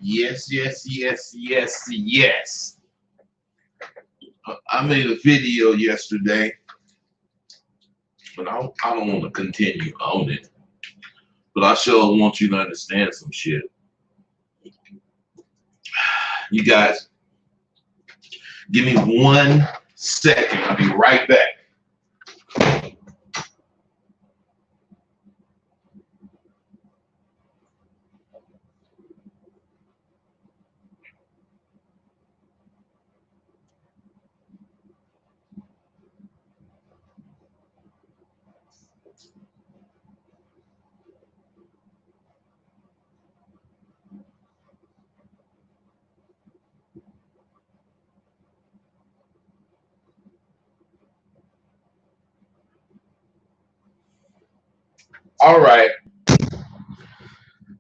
Yes, yes, yes, yes, yes. I made a video yesterday, but I don't want to continue on it. But I sure want you to understand some shit. You guys, give me 1 second. I'll be right back. All right.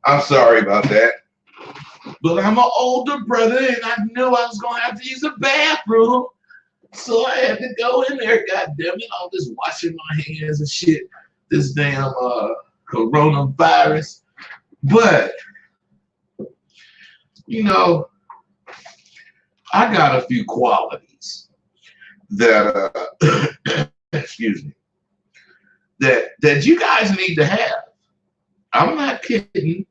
I'm sorry about that. But I'm an older brother and I knew I was going to have to use the bathroom. So I had to go in there. God damn it. All this washing my hands and shit. This damn coronavirus. But, you know, I got a few qualities that, excuse me, that you guys need to have. I'm not kidding.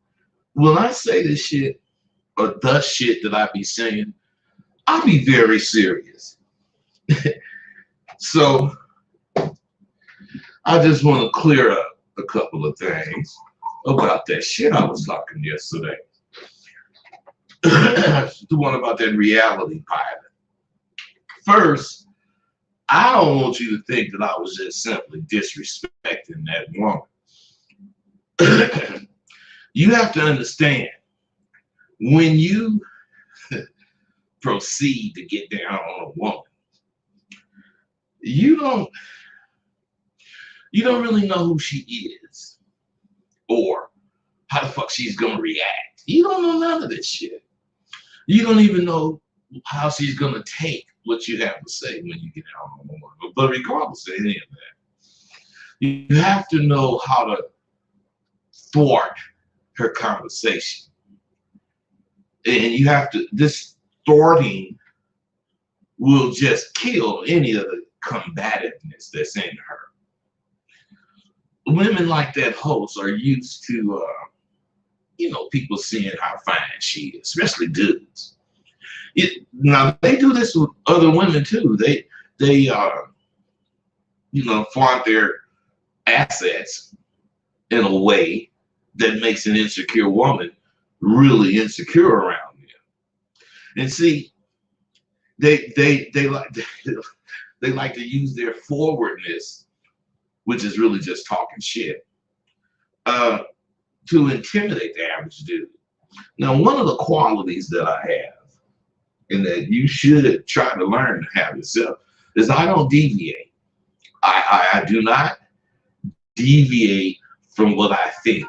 When I say this shit or the shit that I be saying, I'll be very serious. So I just want to clear up a couple of things about that shit I was talking yesterday. The one about that reality pilot. First, I don't want you to think that I was just simply disrespecting that woman. You have to understand, when you proceed to get down on a woman, you don't really know who she is or how the fuck she's gonna react. You don't know none of this shit. You don't even know how she's gonna take what you have to say when you get out on a woman. But regardless of any of that, you have to know how to thwart her conversation. And you have to, this thwarting will just kill any of the combativeness that's in her. Women like that host are used to, people seeing how fine she is, especially dudes. Now they do this with other women too. They flaunt their assets in a way that makes an insecure woman really insecure around them. And see, they like they like to use their forwardness, which is really just talking shit, to intimidate the average dude. Now, one of the qualities that I have, and that you should try to learn to have yourself, is I don't deviate. I do not deviate from what I think.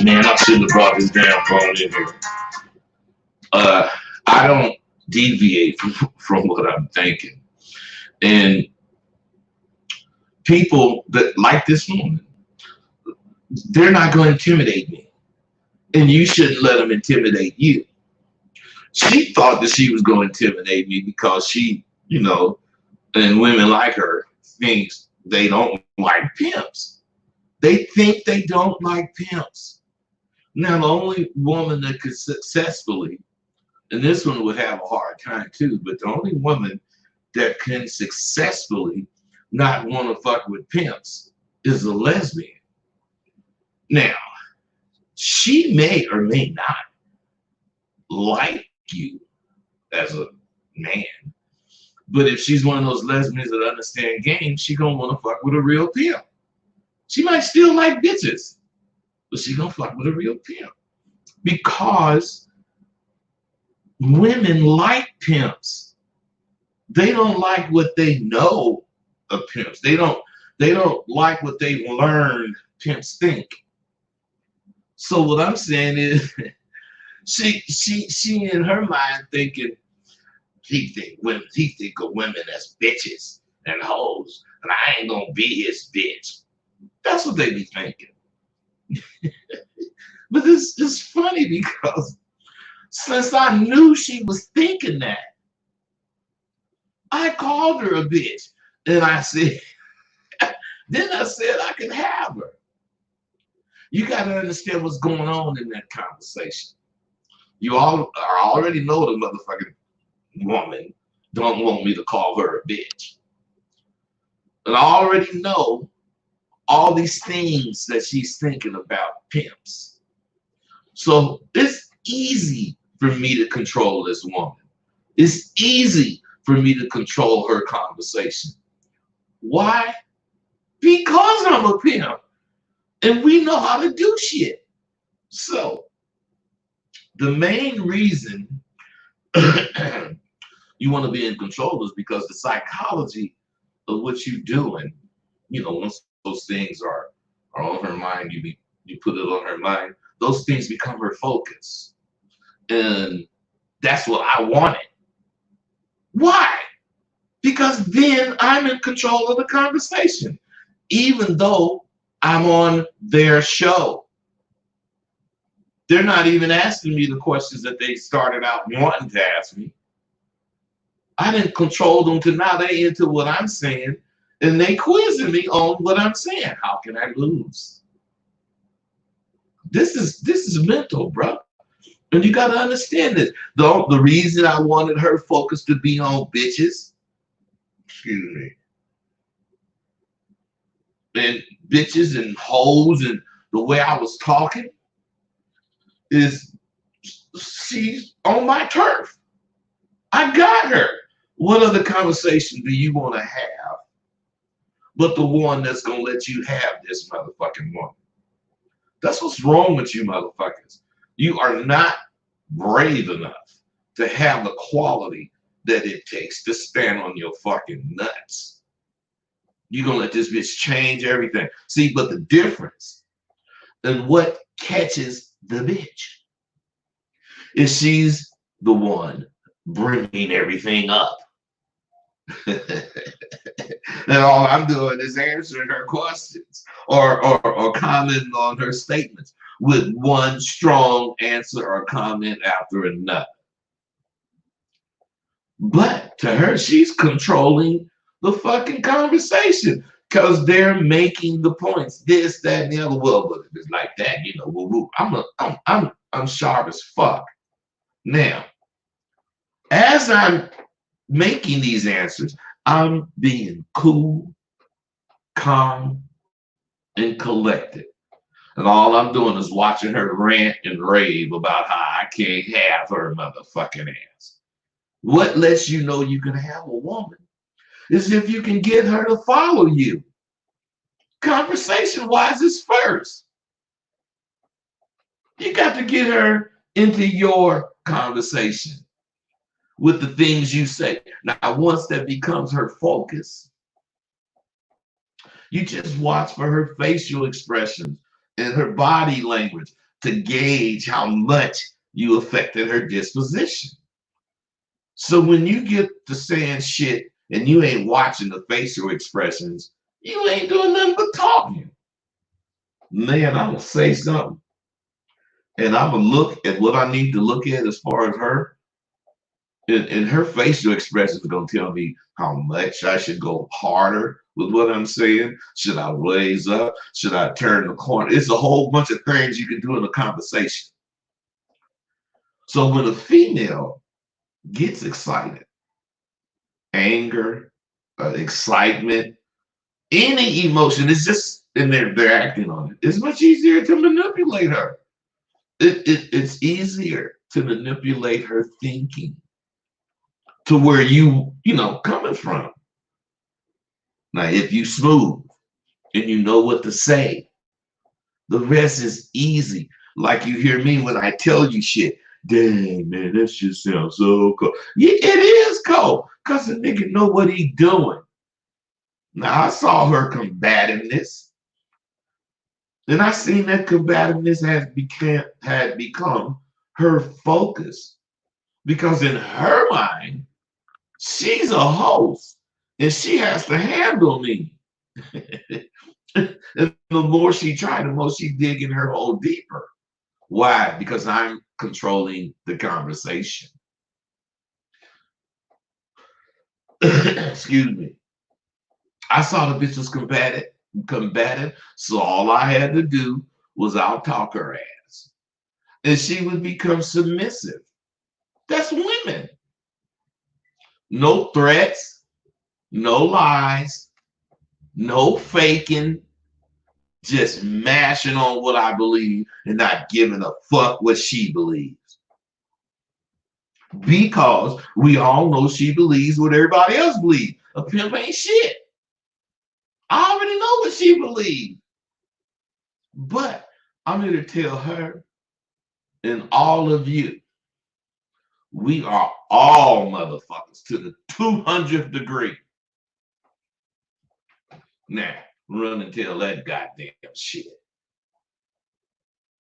Man, I shouldn't have brought this damn phone in here. I don't deviate from what I'm thinking. And people that like this woman, they're not going to intimidate me. And you shouldn't let them intimidate you. She thought that she was going to intimidate me because she, and women like her, thinks they don't like pimps. They think they don't like pimps. Now, the only woman that could successfully, and this one would have a hard time too, but the only woman that can successfully not want to fuck with pimps is a lesbian. Now, she may or may not like you as a man, but if she's one of those lesbians that understand games, she gonna want to fuck with a real pimp. She might still like bitches, but she gonna fuck with a real pimp because women like pimps. They don't like what they know of pimps. They don't like what they've learned pimps think. So what I'm saying is, she in her mind thinking he think of women as bitches and hoes, and I ain't gonna be his bitch. That's what they be thinking. But it's funny because since I knew she was thinking that, I called her a bitch. And I said, then I said I could have her. You got to understand what's going on in that conversation. You all already know the motherfucking woman don't want me to call her a bitch. And I already know all these things that she's thinking about pimps. So it's easy for me to control this woman. It's easy for me to control her conversation. Why? Because I'm a pimp and we know how to do shit. So the main reason you want to be in control is because the psychology of what you're doing, once those things are on her mind, you put it on her mind, those things become her focus. And that's what I wanted. Why? Because then I'm in control of the conversation, even though I'm on their show. They're not even asking me the questions that they started out wanting to ask me. I didn't control them to now they into what I'm saying, and they quizzing me on what I'm saying. How can I lose? This is mental, bro. And you gotta understand this. The reason I wanted her focus to be on bitches, excuse me, and bitches and hoes and the way I was talking is she's on my turf. I got her. What other conversation do you want to have but the one that's gonna let you have this motherfucking woman? That's what's wrong with you motherfuckers. You are not brave enough to have the quality that it takes to stand on your fucking nuts. You're gonna let this bitch change everything. See, but the difference in what catches the bitch is she's the one bringing everything up. And all I'm doing is answering her questions or commenting on her statements with one strong answer or comment after another. But to her, she's controlling the fucking conversation because they're making the points. This, that, and the other. Well, but it's like that, Woo-woo. I'm sharp as fuck. Now, as I'm making these answers, I'm being cool, calm, and collected. And all I'm doing is watching her rant and rave about how I can't have her motherfucking ass. What lets you know you can have a woman is if you can get her to follow you. Conversation wise is first. You got to get her into your conversation with the things you say. Now, once that becomes her focus, you just watch for her facial expressions and her body language to gauge how much you affected her disposition. So when you get to saying shit and you ain't watching the facial expressions, you ain't doing nothing but talking. Man, I'm gonna say something. And I'm gonna look at what I need to look at as far as her. And her facial expressions are gonna tell me how much I should go harder with what I'm saying. Should I raise up? Should I turn the corner? It's a whole bunch of things you can do in a conversation. So when a female gets excited, anger, excitement, any emotion, it's just, and they're acting on it. It's much easier to manipulate her. It's easier to manipulate her thinking to where coming from. Now, if you smooth and you know what to say, the rest is easy. Like you hear me when I tell you shit. Dang, man, that shit sounds so cool. Yeah, it is cool, because the nigga know what he doing. Now, I saw her combativeness, and I seen that combativeness had become her focus. Because in her mind, she's a host, and she has to handle me. And the more she tried, the more she dig in her hole deeper. Why? Because I'm controlling the conversation. Excuse me. I saw the bitch was combative, so all I had to do was out-talk her ass. And she would become submissive. That's women. No threats, no lies, no faking, just mashing on what I believe and not giving a fuck what she believes. Because we all know she believes what everybody else believes. A pimp ain't shit. I already know what she believes. But I'm here to tell her and all of you, we are all motherfuckers to the 200th degree. Now, run and tell that goddamn shit.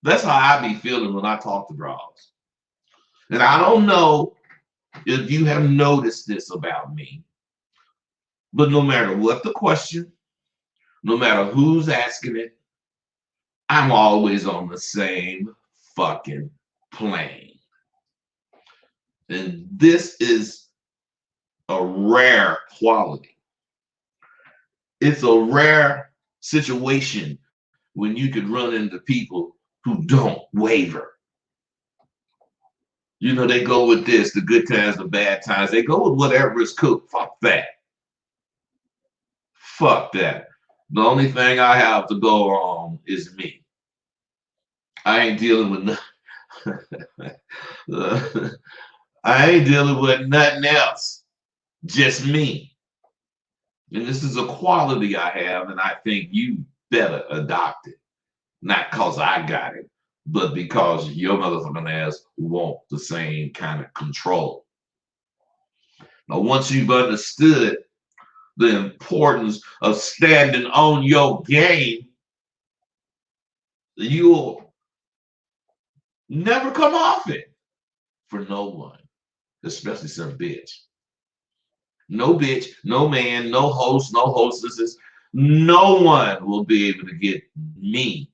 That's how I be feeling when I talk to bras. And I don't know if you have noticed this about me, but no matter what the question, no matter who's asking it, I'm always on the same fucking plane. And this is a rare quality. It's a rare situation when you could run into people who don't waver. You know, they go with this, the good times, the bad times. They go with whatever is cooked. Fuck that. Fuck that. The only thing I have to go on is me. I ain't dealing with I ain't dealing with nothing else. Just me. And this is a quality I have, and I think you better adopt it. Not because I got it, but because your motherfucking ass want the same kind of control. Now, once you've understood the importance of standing on your game, you'll never come off it for no one, especially some bitch. No bitch, no man, no host, no hostesses. No one will be able to get me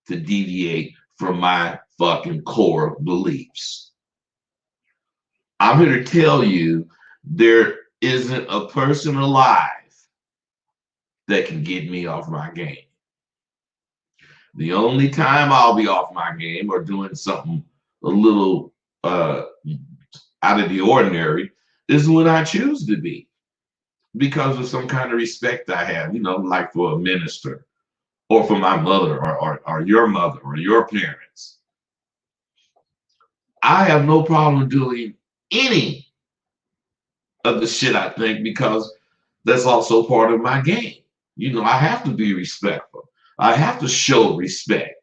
to deviate from my fucking core beliefs. I'm here to tell you there isn't a person alive that can get me off my game. The only time I'll be off my game or doing something a little out of the ordinary is when I choose to be, because of some kind of respect I have, you know, like for a minister or for my mother or your mother or your parents. I have no problem doing any of the shit I think, because that's also part of my game. You know, I have to be respectful. I have to show respect.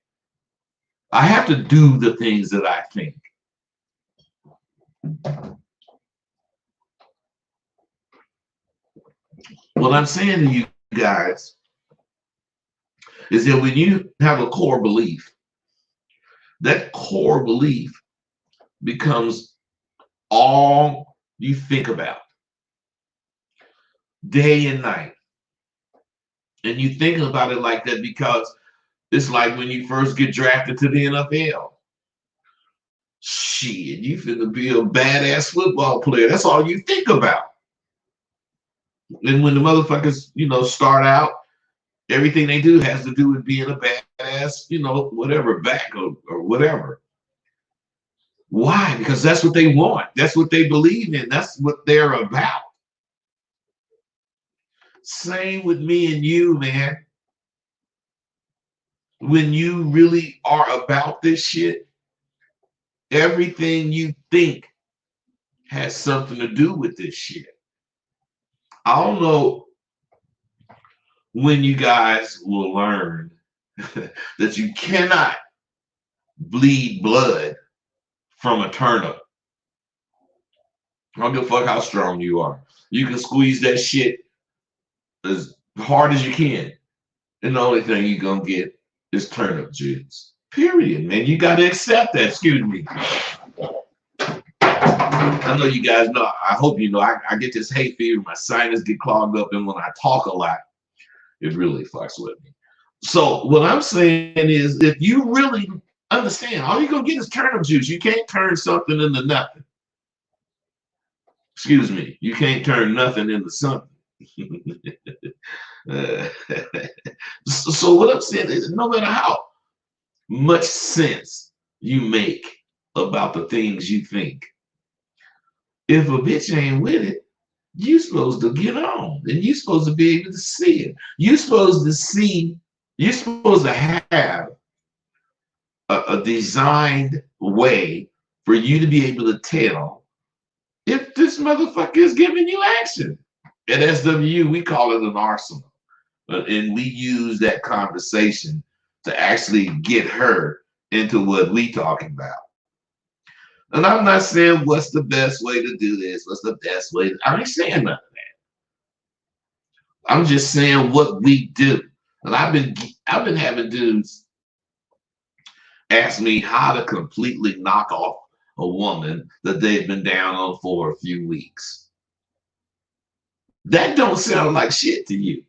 I have to do the things that I think. What I'm saying to you guys is that when you have a core belief, that core belief becomes all you think about day and night. And you think about it like that because it's like when you first get drafted to the NFL. Shit, you finna be a badass football player. That's all you think about. And when the motherfuckers, you know, start out, everything they do has to do with being a badass, you know, whatever, back or whatever. Why? Because that's what they want. That's what they believe in. That's what they're about. Same with me and you, man. When you really are about this shit, everything you think has something to do with this shit. I don't know when you guys will learn that you cannot bleed blood from a turnip. I don't give a fuck how strong you are. You can squeeze that shit as hard as you can, and the only thing you're gonna get is turnip juice. Period, man. You gotta accept that. Excuse me. I know you guys know. I hope you know. I get this hay fever. My sinus get clogged up, and when I talk a lot, it really fucks with me. So what I'm saying is, if you really Understand, all you're going to get is turnip juice. You can't turn something into nothing. Excuse me. You can't turn nothing into something. uh, so what I'm saying is, no matter how much sense you make about the things you think, if a bitch ain't with it, you supposed to get on, and you supposed to be able to see it. You supposed to see. You're supposed to have a designed way for you to be able to tell if this motherfucker is giving you action. At SWU, we call it an arsenal. And we use that conversation to actually get her into what we talking about. And I'm not saying what's the best way to do this, what's the best way. I ain't saying none of that. I'm just saying what we do. And I've been having dudes ask me how to completely knock off a woman that they've been down on for a few weeks. That don't sound like shit to you.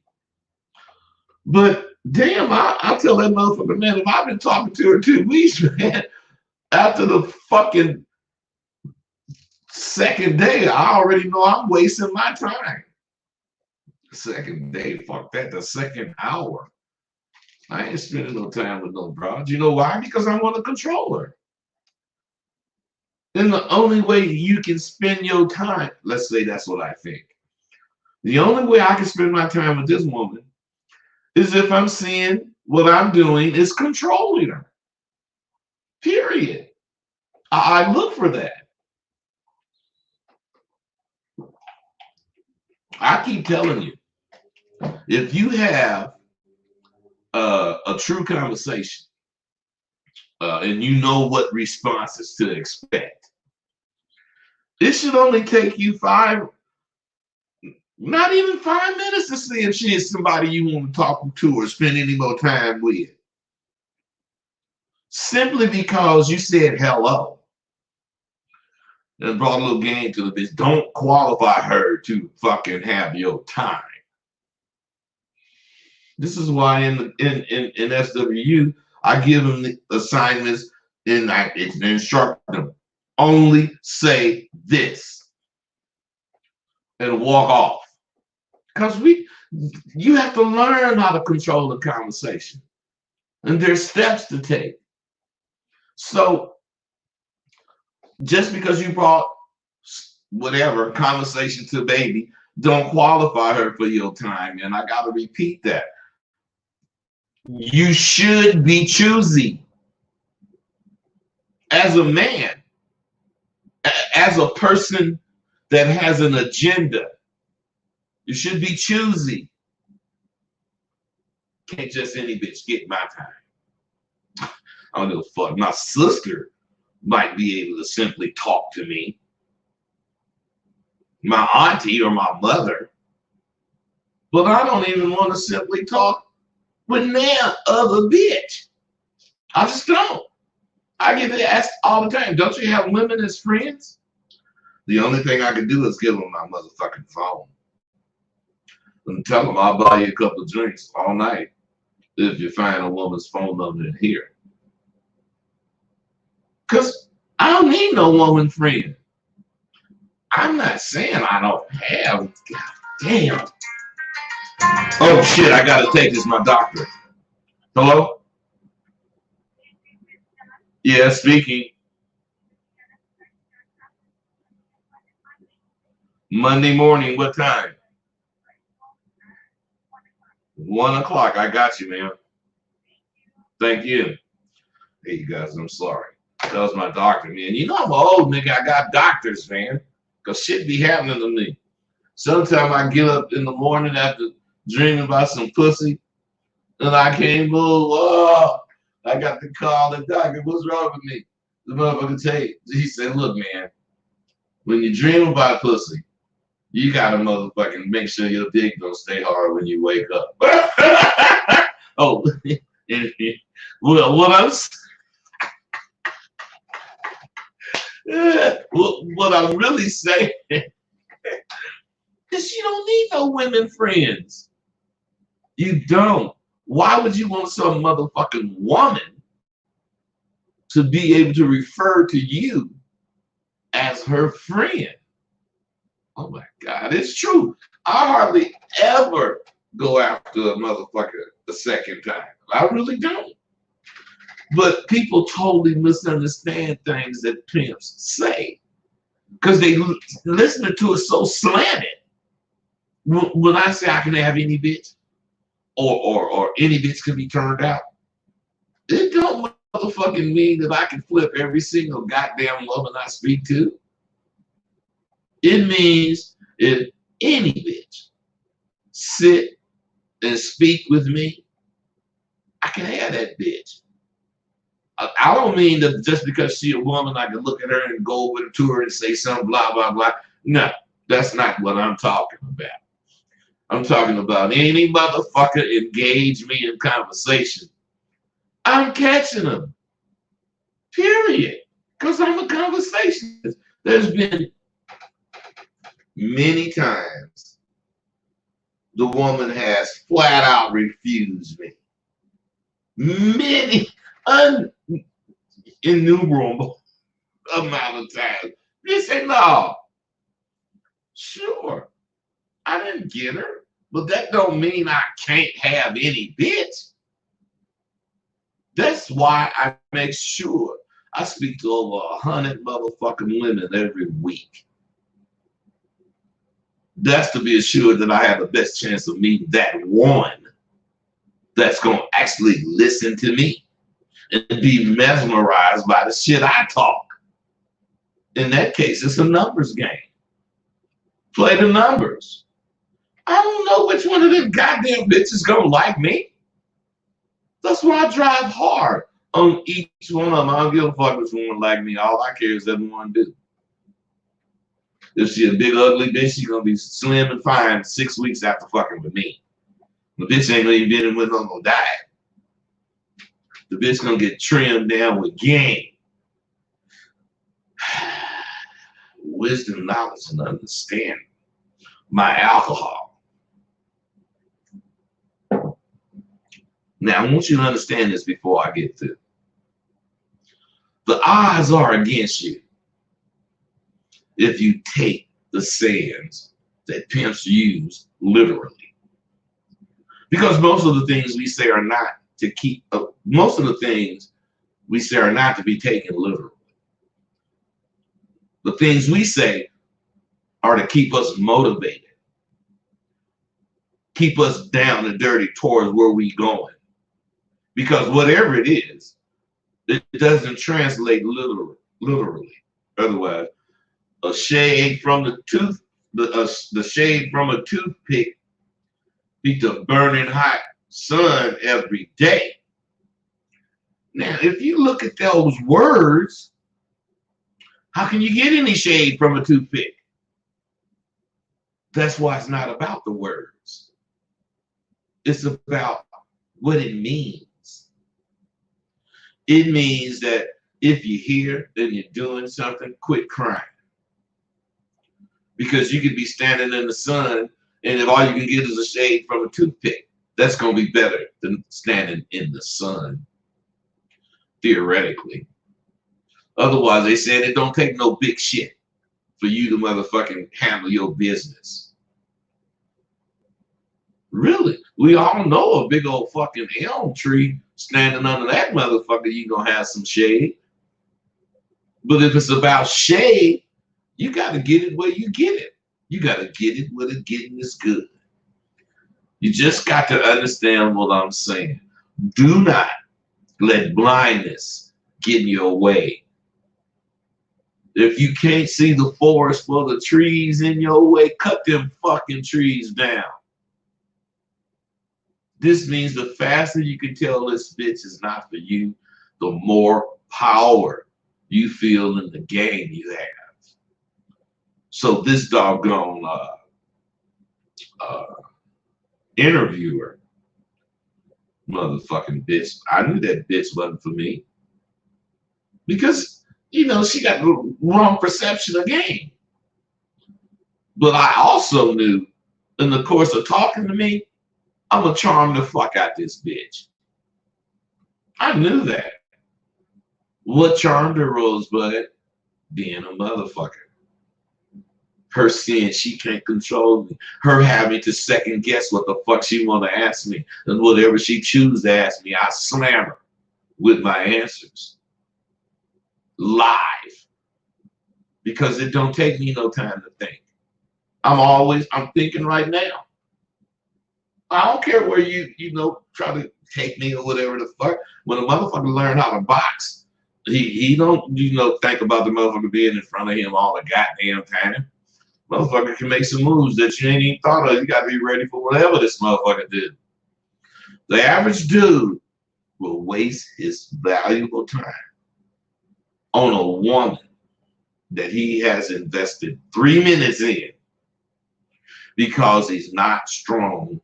But damn, I'll tell that motherfucker, man, if I've been talking to her 2 weeks, man, after the fucking second day, I already know I'm wasting my time. Second day, fuck that, the second hour. I ain't spending no time with no broad. You know why? Because I want to control her. And the only way you can spend your time, let's say that's what I think. The only way I can spend my time with this woman is if I'm seeing what I'm doing is controlling her. Period. I look for that. I keep telling you, if you have a true conversation and you know what responses to expect, it should only take you not even 5 minutes to see if she is somebody you want to talk to or spend any more time with. Simply because you said hello and brought a little game to the bitch, don't qualify her to fucking have your time. This is why in SWU, I give them the assignments and I instruct them. Only say this and walk off. Because you have to learn how to control the conversation. And there's steps to take. So just because you brought whatever conversation to baby, don't qualify her for your time. And I got to repeat that. You should be choosy. As a man, as a person that has an agenda, you should be choosy. Can't just any bitch get my time. I don't give a fuck. My sister might be able to simply talk to me. My auntie or my mother. But I don't even want to simply talk with that other bitch. I just don't. I get asked all the time, don't you have women as friends? The only thing I can do is give them my motherfucking phone and tell them I'll buy you a couple of drinks all night if you find a woman's phone number in here. Because I don't need no woman friend. I'm not saying I don't have. God damn. Oh shit, I gotta take this to my doctor. Hello? Yeah, speaking. Monday morning, what time? 1 o'clock. I got you, man. Thank you. Hey, you guys, I'm sorry. That was my doctor, man. You know I'm an old nigga. I got doctors, man. Because shit be happening to me. Sometimes I get up in the morning after dreaming about some pussy, and I can't move. Oh, I got to call the doctor. What's wrong with me? The motherfucker he said, look, man, when you dream about pussy, you gotta motherfucking make sure your dick don't stay hard when you wake up. Oh, well, what I'm really saying is you don't need no women friends. You don't. Why would you want some motherfucking woman to be able to refer to you as her friend. Oh my God, it's true. I hardly ever go after a motherfucker the second time. I really don't. But people totally misunderstand things that pimps say because they listen to it so slanted. When I say I can have any bitch or any bitch can be turned out, it don't motherfucking mean that I can flip every single goddamn woman I speak to. It means if any bitch sit and speak with me, I can have that bitch. I don't mean that just because she a woman, I can look at her and go over to her and say something, blah, blah, blah. No, that's not what I'm talking about. I'm talking about any motherfucker engage me in conversation. I'm catching them, period. Because I'm a conversationalist. There's been many times the woman has flat out refused me. Many, innumerable amount of times. They say, no, sure, I didn't get her, but that don't mean I can't have any bitch. That's why I make sure I speak to over 100 motherfucking women every week. That's to be assured that I have the best chance of meeting that one that's going to actually listen to me and be mesmerized by the shit I talk. In that case, it's a numbers game. Play the numbers. I don't know which one of them goddamn bitches gonna like me. That's why I drive hard on each one of them. I don't give a fuck which one like me. All I care is that one do. If she a big ugly bitch, she gonna be slim and fine 6 weeks after fucking with me. The bitch ain't gonna even been with no diet. The bitch gonna get trimmed down with game. Wisdom, knowledge, and understanding. My alcohol. Now, I want you to understand this before I get through. The odds are against you if you take the sayings that pimps use literally. Because most of the things we say are not to keep up. Most of the things we say are not to be taken literally. The things we say are to keep us motivated, keep us down and dirty towards where we going. Because whatever it is, it doesn't translate literally. Otherwise, a shade from the shade from a toothpick beat the burning hot sun every day. Now, if you look at those words, how can you get any shade from a toothpick? That's why it's not about the words. It's about what it means. It means that if you're here and you're doing something, quit crying. Because you could be standing in the sun, and if all you can get is a shade from a toothpick, that's going to be better than standing in the sun, theoretically. Otherwise, they said it don't take no big shit for you to motherfucking handle your business. Really, we all know a big old fucking elm tree standing under that motherfucker, you gonna have some shade. But if it's about shade, you gotta get it where you get it. You gotta get it where the getting is good. You just got to understand what I'm saying. Do not let blindness get in your way. If you can't see the forest for the trees in your way, cut them fucking trees down. This means the faster you can tell this bitch is not for you, the more power you feel in the game you have. So this doggone interviewer, motherfucking bitch, I knew that bitch wasn't for me. Because, you know, she got the wrong perception of game. But I also knew in the course of talking to me, I'm gonna charm the fuck out this bitch. I knew that. What charmed her, Rosebud? Being a motherfucker. Her saying she can't control me. Her having to second guess what the fuck she want to ask me. And whatever she choose to ask me, I slam her with my answers. Live. Because it don't take me no time to think. I'm thinking right now. I don't care where you try to take me or whatever the fuck. When a motherfucker learn how to box, he don't, think about the motherfucker being in front of him all the goddamn time. Motherfucker can make some moves that you ain't even thought of. You gotta be ready for whatever this motherfucker did. The average dude will waste his valuable time on a woman that he has invested 3 minutes in because he's not strong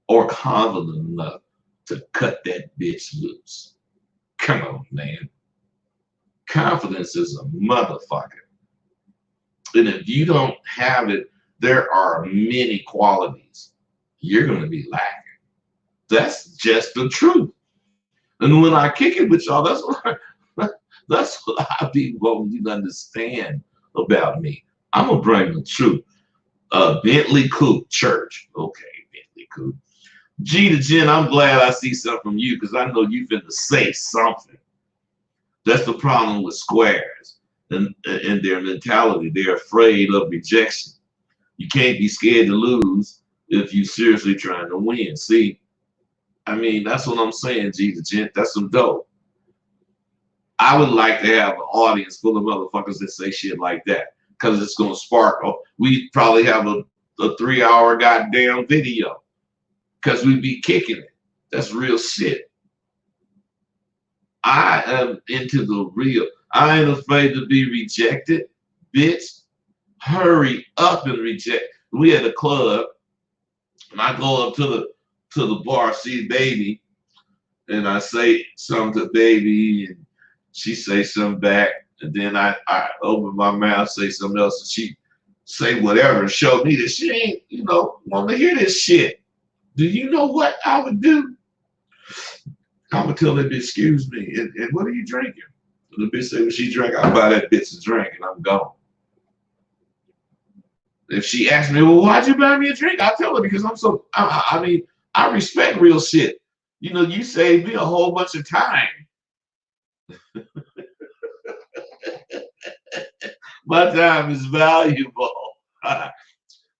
or confident enough to cut that bitch loose. Come on, man. Confidence is a motherfucker. And if you don't have it, there are many qualities you're going to be lacking. That's just the truth. And when I kick it with y'all, that's what I be wanting you to understand about me. I'm going to bring the truth. Bentley Coop Church. Okay, Bentley Coop. G to Jen, I'm glad I see something from you because I know you finna say something. That's the problem with squares and their mentality. They're afraid of rejection. You can't be scared to lose if you seriously trying to win. See, I mean, that's what I'm saying, G to Jen. That's some dope. I would like to have an audience full of motherfuckers that say shit like that because it's going to spark. We probably have a 3-hour goddamn video because we be kicking it. That's real shit. I am into the real. I ain't afraid to be rejected, bitch. Hurry up and reject. We at a club, and I go up to the bar, see baby, and I say something to baby, and she say something back, and then I open my mouth, say something else, and she say whatever and show me that she ain't, want to hear this shit. Do you know what I would do? I would tell that bitch, excuse me, and what are you drinking? And the bitch say, when she drank, I buy that bitch a drink, and I'm gone. If she asks me, well, why'd you buy me a drink? I tell her because I respect real shit. You saved me a whole bunch of time. My time is valuable.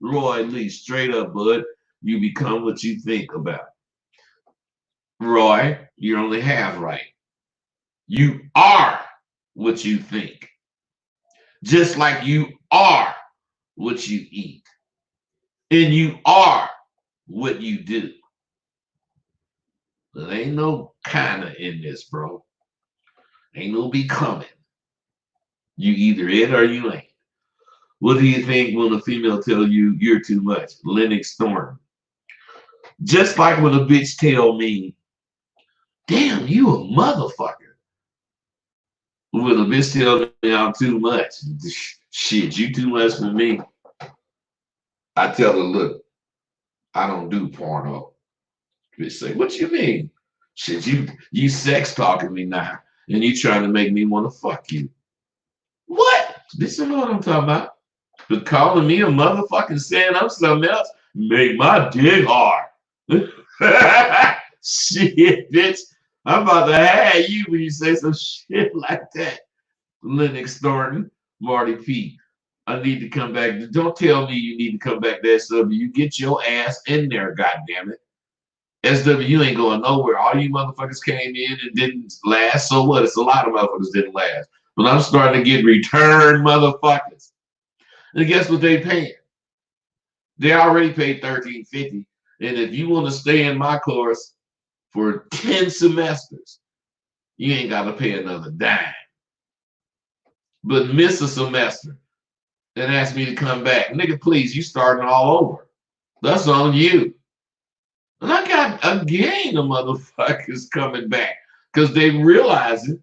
Roy Lee, straight up, bud. You become what you think about. Roy, you're only half right. You are what you think. Just like you are what you eat. And you are what you do. There ain't no kinda in this, bro. Ain't no becoming. You either it or you ain't. What do you think when a female tell you you're too much? Lennox Thornton. Just like when a bitch tell me, damn, you a motherfucker. When a bitch tell me I'm too much, shit, you too much for me. I tell her, look, I don't do porno. Bitch say, what you mean? Shit, you sex talking me now, and you trying to make me want to fuck you. What? This is what I'm talking about. But calling me a motherfucking saying I'm something else make my dick hard. Shit, bitch. I'm about to have you when you say some shit like that. Lennox Thornton, Marty P. I need to come back. Don't tell me you need to come back to SW. You get your ass in there, goddammit. SW ain't going nowhere. All you motherfuckers came in and didn't last. So what? It's a lot of motherfuckers didn't last. But I'm starting to get return motherfuckers. And guess what they paying? They already paid $13.50. And if you want to stay in my course for 10 semesters, you ain't got to pay another dime. But miss a semester and ask me to come back. Nigga, please, you starting all over. That's on you. And I got a gang of motherfuckers coming back because they realizing,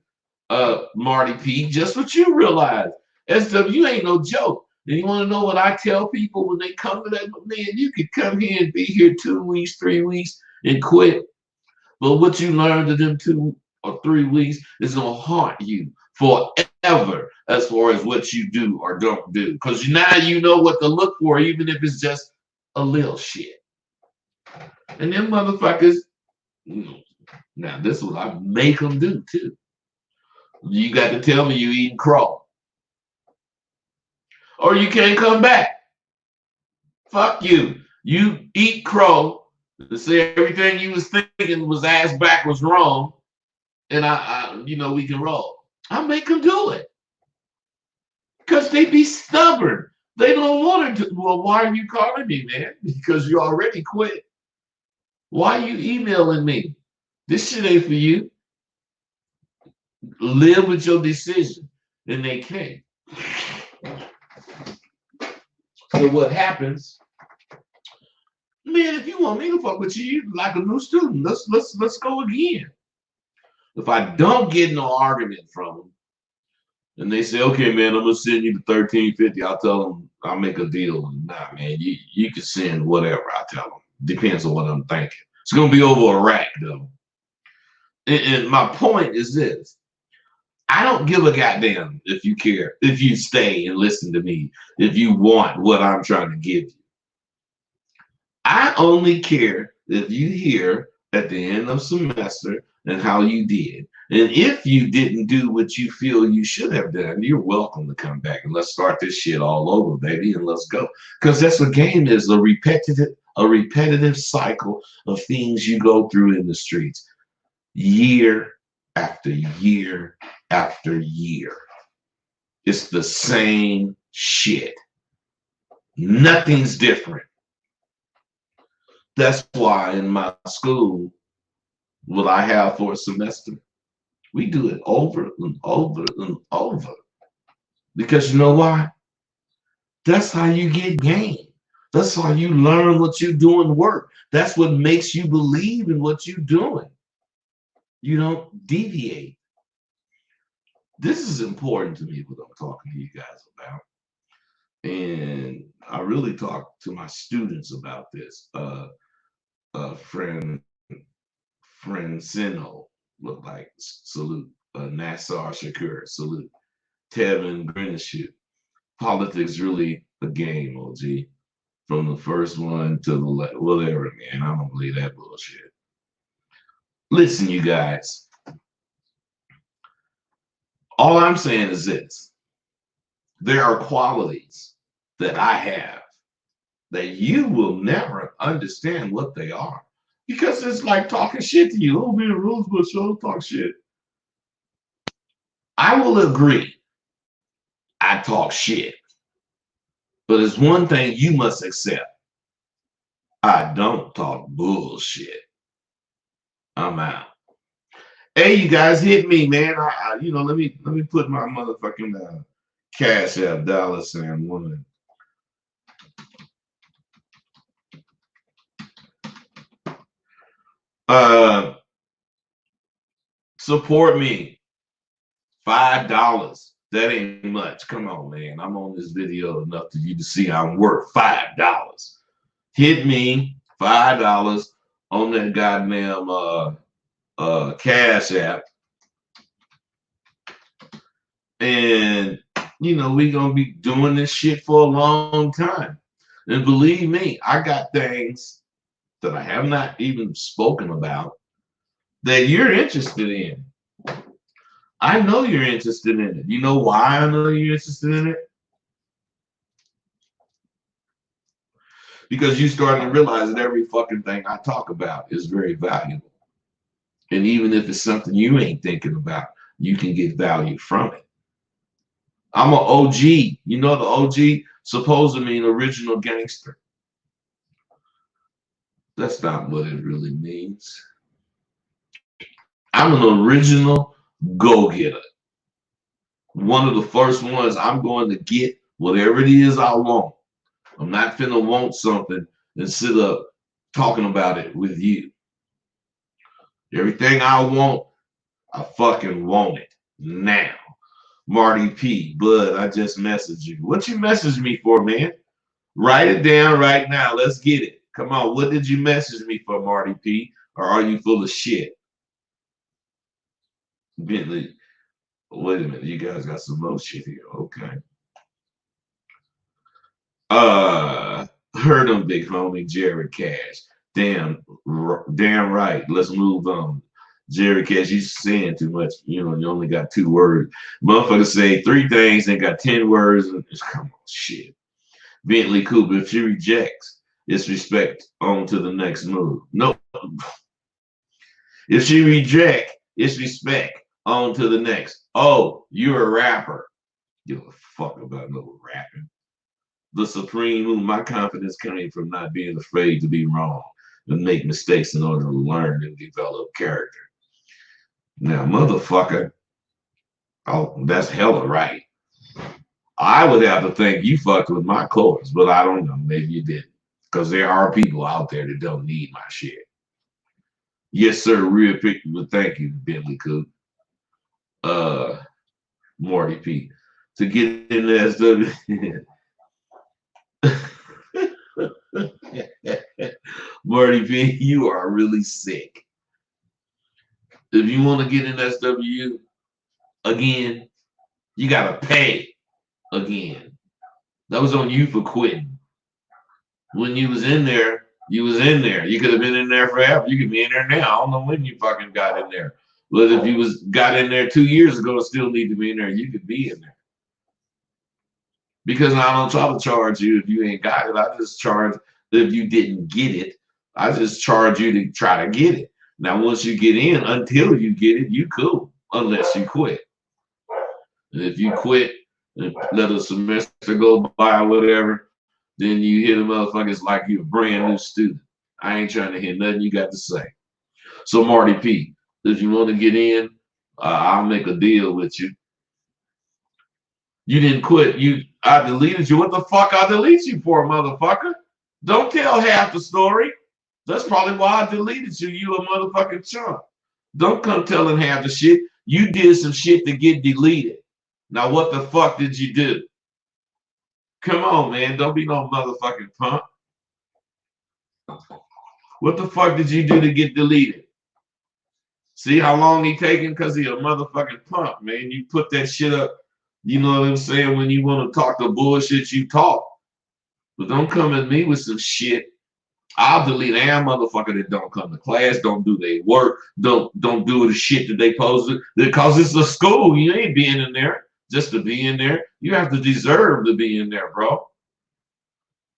Marty P, just what you realize. SW ain't no joke. And you want to know what I tell people when they come to that? Man, you could come here and be here 2 weeks, 3 weeks and quit. But what you learned in them 2 or 3 weeks is going to haunt you forever as far as what you do or don't do. Because now you know what to look for, even if it's just a little shit. And them motherfuckers, now this is what I make them do too. You got to tell me you eating crow, or you can't come back. Fuck you. You eat crow to say everything you was thinking was ass back was wrong, and we can roll. I make them do it because they be stubborn. They don't want to. Well, why are you calling me, man? Because you already quit. Why are you emailing me? This shit ain't for you. Live with your decision, and they can't. So what happens, man? If you want me to fuck with you like a new student, let's go again. If I don't get no argument from them, and they say, okay, man, I'm gonna send you the 1350, I'll tell them I'll make a deal. Nah, man, you can send whatever. I tell them. Depends on what I'm thinking. It's gonna be over a rack though. And my point is this. I don't give a goddamn if you care, if you stay and listen to me, if you want what I'm trying to give you. I only care if you hear at the end of semester and how you did. And if you didn't do what you feel you should have done, you're welcome to come back and let's start this shit all over, baby, and let's go. Because that's what game is, a repetitive cycle of things you go through in the streets year after year after year. It's the same shit. Nothing's different. That's why in my school, what I have for a semester, we do it over and over and over. Because you know why? That's how you get game. That's how you learn what you're doing work. That's what makes you believe in what you're doing. You don't deviate. This is important to me, what I'm talking to you guys about. And I really talk to my students about this. Francino, look like salute. Nassar Shakur, salute. Tevin Grenishu. Politics really a game, OG. From the first one to the left, whatever, man. I don't believe that bullshit. Listen, you guys. All I'm saying is this. There are qualities that I have that you will never understand what they are. Because it's like talking shit to you. Oh, man, Rosebud show talk shit. I will agree. I talk shit. But it's one thing you must accept. I don't talk bullshit. I'm out. Hey, you guys, hit me, man. Let me put my motherfucking Cash App $1. Support me. $5. That ain't much. Come on, man. I'm on this video enough for you to see I'm worth $5. Hit me $5 on that goddamn Cash App. And we're gonna be doing this shit for a long time. And believe me, I got things that I have not even spoken about that you're interested in. I know you're interested in it. You know why I know you're interested in it? Because you're starting to realize that every fucking thing I talk about is very valuable. And even if it's something you ain't thinking about, you can get value from it. I'm an OG. You know the OG supposed to mean original gangster. That's not what it really means. I'm an original go-getter. One of the first ones I'm going to get whatever it is I want. I'm not finna want something and sit up talking about it with you. Everything I want, I fucking want it now. Marty P, Bud, I just messaged you. What you messaged me for, man? Write it down right now. Let's get it. Come on, what did you message me for, Marty P? Or are you full of shit? Bentley. Wait a minute, you guys got some more shit here. Okay. Uh, heard him, big homie, Jerry Cash. Damn right. Let's move on. Jerry Cash, you saying too much. You know, you only got 2 words. Motherfuckers say 3 things and got 10 words. And come on, shit. Bentley Cooper, if she rejects, it's respect on to the next move. No, if she reject, it's respect on to the next. Oh, you're a rapper. Give a fuck about no rapping. The supreme move, my confidence came from not being afraid to be wrong and make mistakes in order to learn and develop character. Now, motherfucker, oh, that's hella right. I would have to think you fucked with my chorus, but I don't know. Maybe you didn't. Because there are people out there that don't need my shit. Yes, sir. Real picture, but thank you, Bentley Coop. Marty P. To get in the SW. Marty P, you are really sick. If you want to get in SW again, you gotta pay again. That was on you for quitting. When you was in there, you was in there. You could have been in there forever. You could be in there now. I don't know when you fucking got in there. But if you got in there 2 years ago and still need to be in there, you could be in there. Because I don't try to charge you if you ain't got it. I just charge if you didn't get it. I just charge you to try to get it. Now, once you get in, until you get it, you cool, unless you quit. And if you quit and let a semester go by or whatever, then you hear the motherfuckers like you're a brand new student. I ain't trying to hear nothing you got to say. So, Marty P, if you want to get in, I'll make a deal with you. You didn't quit. I deleted you. What the fuck I delete you for, motherfucker? Don't tell half the story. That's probably why I deleted you. You a motherfucking chump. Don't come telling half the shit. You did some shit to get deleted. Now what the fuck did you do? Come on, man. Don't be no motherfucking punk. What the fuck did you do to get deleted? See how long he taking? Because he a motherfucking punk, man. You put that shit up. You know what I'm saying? When you want to talk the bullshit, you talk. But don't come at me with some shit. I'll delete a motherfucker that don't come to class, don't do their work, don't do the shit that they posted. Because it's a school. You ain't being in there just to be in there. You have to deserve to be in there, bro.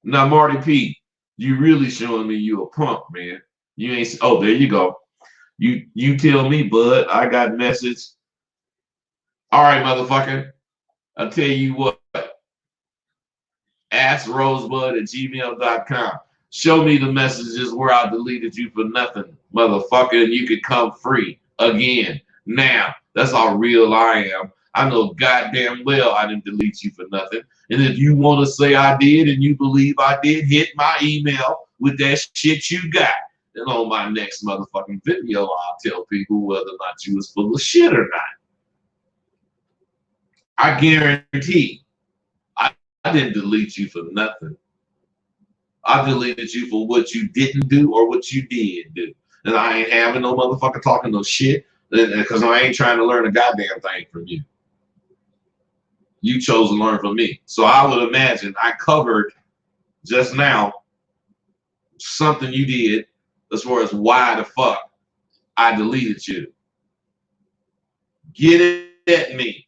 Now, Marty P, you really showing me you a punk, man. You ain't. Oh, there you go. You tell me, bud. I got message. All right, motherfucker. I'll tell you what. AskRosebud@gmail.com. Show me the messages where I deleted you for nothing, motherfucker, and you could come free again. Now, that's how real I am. I know goddamn well I didn't delete you for nothing. And if you want to say I did and you believe I did, hit my email with that shit you got. And on my next motherfucking video, I'll tell people whether or not you was full of shit or not. I guarantee I didn't delete you for nothing. I deleted you for what you didn't do or what you did do. And I ain't having no motherfucker talking no shit because I ain't trying to learn a goddamn thing from you. You chose to learn from me. So I would imagine I covered just now something you did as far as why the fuck I deleted you. Get it at me.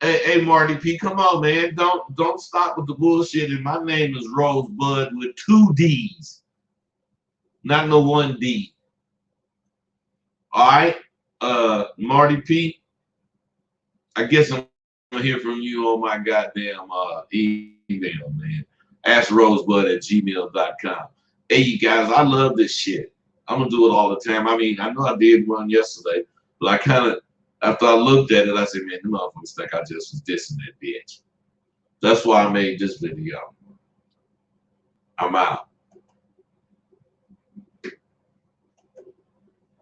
Hey, Marty P, come on, man. Don't stop with the bullshit. And my name is Rosebud with 2 D's, not no 1 D. All right, Marty P. I guess I'm gonna hear from you on my goddamn email, man. AskRosebud@gmail.com. Hey, you guys, I love this shit. I'm gonna do it all the time. I mean, I know I did one yesterday, but I kind of. After I looked at it, I said, man, the motherfuckers think I just was dissing that bitch. That's why I made this video. I'm out.